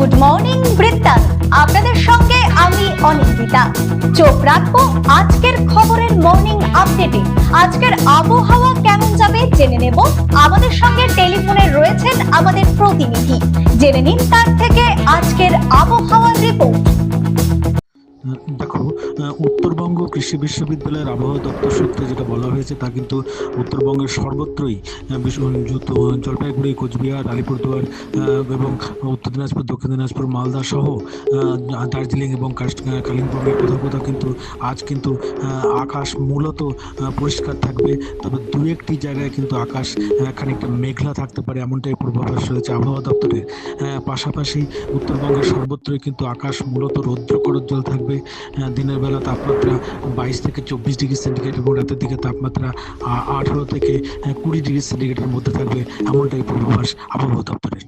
Good morning বৃত্তান্ত, আপনাদের সঙ্গে আমি অনিন্দিতা। চোখ রাখবো আজকের খবরের মর্নিং আপডেটে। আজকের আবহাওয়া কেমন যাবে জেনে নেব। আমাদের সঙ্গে টেলিফোনে রয়েছেন আমাদের প্রতিনিধি, জেনে নিন তার থেকে আজকের আবহাওয়ার রিপোর্ট। দেখো, উত্তরবঙ্গ কৃষি বিশ্ববিদ্যালয়ের আবহাওয়া দপ্তর সূত্রে যেটা বলা হয়েছে তা কিন্তু উত্তরবঙ্গের সর্বত্রই জলপাইগুড়ি, কোচবিহার, আলিপুরদুয়ার এবং উত্তর দিনাজপুর, দক্ষিণ দিনাজপুর, মালদা সহ দার্জিলিং এবং কালিম্পংয়ের কোথাও কোথাও কিন্তু আজ কিন্তু আকাশ মূলত পরিষ্কার থাকবে। তবে দু একটি জায়গায় কিন্তু আকাশ খানিকটা মেঘলা থাকতে পারে, এমনটাই পূর্বাভাস রয়েছে আবহাওয়া দপ্তরের। পাশাপাশি উত্তরবঙ্গের সর্বত্রই কিন্তু আকাশ মূলত রৌদ্রকরোজ্জ্বল থাকবে। দিনের বেলা তাপমাত্রা 22 থেকে 24 ডিগ্রি সেন্টিগ্রেড এবং রাতের দিকে তাপমাত্রা 18 থেকে 20 ডিগ্রি সেন্টিগ্রেডের মধ্যে থাকবে, এমনটাই পূর্বাভাস আবহাওয়া দপ্তরের।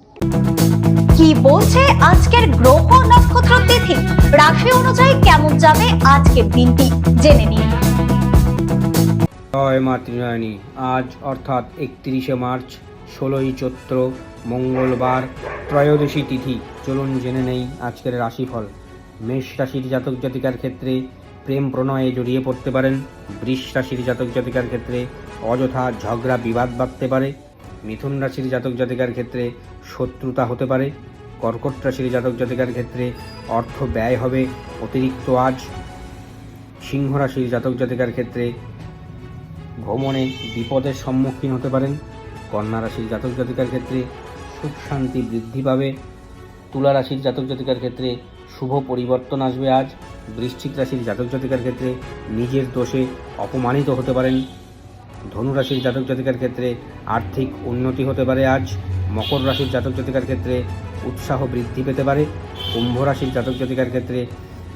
কি বলছে আজকের গ্রহ নক্ষত্র তিথি, রাশি অনুযায়ী কেমন যাবে আজকের দিনটি জেনে নিন। জয় মা ত্রিনয়নী। আজ অর্থাৎ 31শে মার্চ, 16ই চৈত্র, মঙ্গলবার, ত্রয়োদশী তিথি। চলুন জেনে নেই আজকের রাশিফল। মেষ রাশির জাতক জাতিকার ক্ষেত্রে প্রেম প্রণয়ে জড়িয়ে পড়তে পারেন। বৃষ রাশির জাতক জাতিকার ক্ষেত্রে অযথা ঝগড়া বিবাদ বাঁধতে পারে। মিথুন রাশির জাতক জাতিকার ক্ষেত্রে শত্রুতা হতে পারে। কর্কট রাশির জাতক জাতিকার ক্ষেত্রে অর্থ ব্যয় হবে অতিরিক্ত আজ। সিংহ রাশির জাতক জাতিকার ক্ষেত্রে ভ্রমণে বিপদের সম্মুখীন হতে পারেন। কন্যা রাশির জাতক জাতিকার ক্ষেত্রে সুখ শান্তি বৃদ্ধি পাবে। তুলা রাশির জাতক জাতিকার ক্ষেত্রে শুভ পরিবর্তন আসবে আজ। বৃশ্চিক রাশির জাতক জাতিকার ক্ষেত্রে নিজের দোষে অপমানিত হতে পারেন। ধনু রাশির জাতক জাতিকার ক্ষেত্রে আর্থিক উন্নতি হতে পারে আজ। মকর রাশির জাতক জাতিকার ক্ষেত্রে উৎসাহ বৃদ্ধি পেতে পারে। কুম্ভ রাশির জাতক জাতিকার ক্ষেত্রে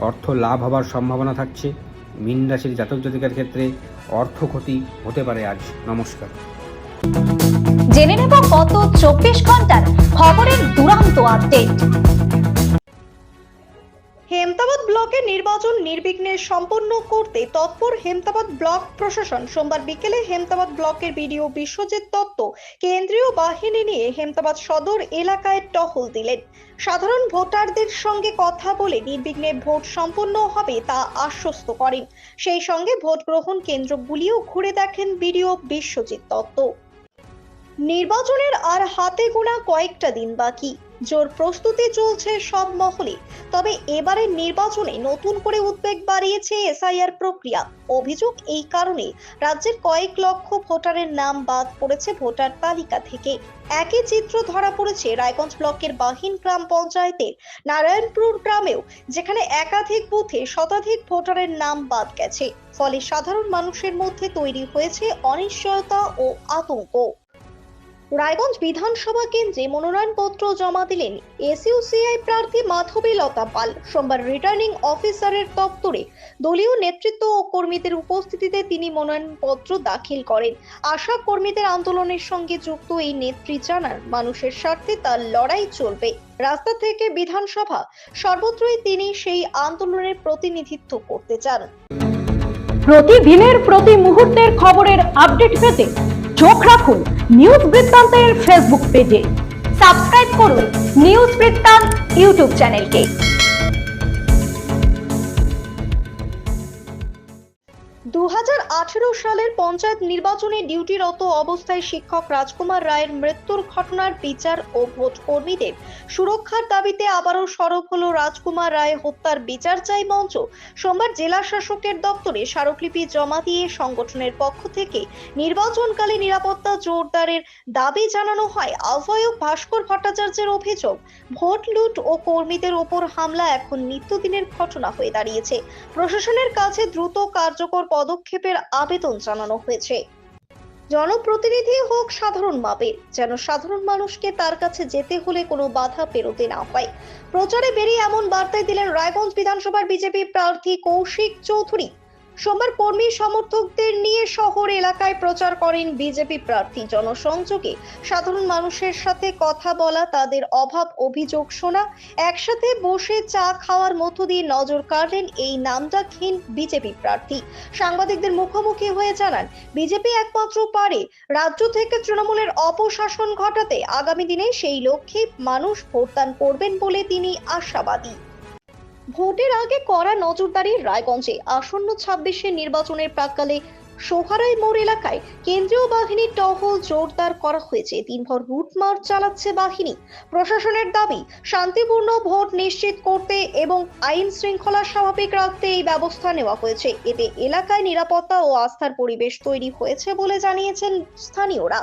অর্থ লাভ হবার সম্ভাবনা থাকছে। মীন রাশির জাতক জাতিকার ক্ষেত্রে অর্থ ক্ষতি হতে পারে আজ। নমস্কার। জেনে নেব গত 24 ঘন্টার খবরের দুরন্ত আপডেট। হেমতাবাদ ব্লকে নির্বাচন নির্বিঘ্নে সম্পন্ন করতে তৎপর হেমতাবাদ ব্লক প্রশাসন। সোমবার বিকেলে হেমতাবাদ ব্লকের বিডিও বিশ্বজিৎ দত্ত কেন্দ্রীয় বাহিনী নিয়ে হেমতাবাদ সদর এলাকায় টহল দিলেন। সাধারণ ভোটারদের সঙ্গে কথা বলে নির্বিঘ্নে ভোট সম্পন্ন হবে তা আশ্বস্ত করেন। সেই সঙ্গে ভোট গ্রহণ কেন্দ্রগুলিও ঘুরে দেখেন বিডিও বিশ্বজিৎ দত্ত। নির্বাচনের আর হাতে গোনা কয়েকটা দিন বাকি, জোর প্রস্তুতি চলছে সব মহলে। তবে এবারের নির্বাচনে নতুন করে উদ্বেগ বাড়িয়েছে এসআইআর প্রক্রিয়া। অভিযোগ এই কারণে রাজ্যের কয়েক লক্ষ ভোটারের নাম বাদ পড়েছে ভোটার তালিকা থেকে। একই চিত্র ধরা পড়েছে রায়গঞ্জ ব্লকের বাহিন গ্রাম পঞ্চায়েতের নারায়ণপুর গ্রামেও, যেখানে একাধিক বুথে শতাধিক ভোটারের নাম বাদ গেছে। ফলে সাধারণ মানুষের মধ্যে তৈরি হয়েছে অনিশ্চয়তা ও আতঙ্ক। রায়গঞ্জ বিধানসভা কেন্দ্রে মনোনয়নপত্র জমা দিলেন এসইউসিআই প্রার্থী মাধবী লতা পাল। সোমবার রিটার্নিং অফিসারের দপ্তরে দলীয় নেতৃত্ব ও কর্মীদের উপস্থিতিতে তিনি মনোনয়নপত্র দাখিল করেন। আশা কর্মীদের আন্দোলনের সঙ্গে যুক্ত এই নেত্রী জানান, মানুষের স্বার্থে তার লড়াই চলবে। রাস্তা থেকে বিধানসভা সর্বত্রই তিনি সেই আন্দোলনের প্রতিনিধিত্ব করতে চান। প্রতিদিনের প্রতি মুহূর্তের খবরের আপডেট পেতে চোখ রাখুন নিউজ বৃত্তান্তের ফেসবুক পেজে। সাবস্ক্রাইব করুন নিউজ বৃত্তান্ত ইউটিউব চ্যানেলকে। 2018 সালের পঞ্চায়েত নির্বাচনে ডিউটিরত অবস্থায় শিক্ষক রাজকুমার রায়ের মৃত্যুর ঘটনার বিচার ও ভোট কর্মীদের সুরক্ষার দাবিতে আবারও সরব হলো রাজকুমার রায় হত্যার বিচার চাই মঞ্চ। সোমবার জেলা শাসকের দপ্তরে স্মারকলিপি জমা দিয়ে সংগঠনের পক্ষ থেকে নির্বাচনকালে নিরাপত্তা জোরদারের দাবি জানানো হয়। আহ্বায়ক ভাস্কর ভট্টাচার্যের অভিযোগ, ভোট লুট ও কর্মীদের ওপর হামলা এখন নিত্যদিনের ঘটনা হয়ে দাঁড়িয়েছে। প্রশাসনের কাছে দ্রুত কার্যকর পদক্ষেপের আবেদন জানানো হয়েছে। জনপ্রতিনিধি হোক সাধারণ মাপের, যেন সাধারণ মানুষকে তার কাছে যেতে হলে কোনো বাধা পেরোতে না হয়। প্রচারে বেরিয়ে এমন বার্তাই দিলেন রায়গঞ্জ বিধানসভার বিজেপি প্রার্থী কৌশিক চৌধুরী। সোমবার কর্মী সমর্থকদের নিয়ে শহর এলাকায় প্রচার করেন বিজেপি প্রার্থী। জনসংযোগে সাধারণ মানুষের সাথে কথা বলা, তাদের অভাব অভিযোগ শোনা, একসাথে বসে চা খাওয়ার মধ্য দিয়ে নজর কাড়লেন এই নামডাকহীন বিজেপি প্রার্থী। সাংবাদিকদের মুখোমুখি হয়ে জানান, বিজেপি একমাত্র পারে রাজ্য থেকে তৃণমূলের অপশাসন ঘটাতে। আগামী দিনে সেই লক্ষ্যে মানুষ ভোটদান করবেন বলে তিনি আশাবাদী। ভোটের আগে কড়া নজরদারি রায়গঞ্জে। আসন্ন 26 নির্বাচনের প্রাক্কালে সোহারাই মোড় এলাকায় কেন্দ্রীয় বাহিনীর টহল জোরদার করা হয়েছে। দিনভর রুট মার্চ চালাচ্ছে বাহিনী। প্রশাসনের দাবি, শান্তিপূর্ণ ভোট নিশ্চিত করতে এবং আইন শৃঙ্খলা স্বাভাবিক রাখতে এই ব্যবস্থা নেওয়া হয়েছে। এতে এলাকায় নিরাপত্তা ও আস্থার পরিবেশ তৈরি হয়েছে বলে জানিয়েছেন স্থানীয়রা।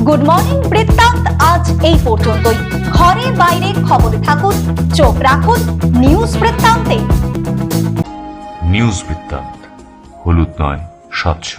গুড মর্নিং বৃত্তান্ত আজ এই পর্যন্তই। ঘরে বাইরে খবরে থাকুন, চোখ রাখুন নিউজ বৃত্তান্তে। নিউজ বৃত্তান্ত, হলুদ নয়, স্বচ্ছ।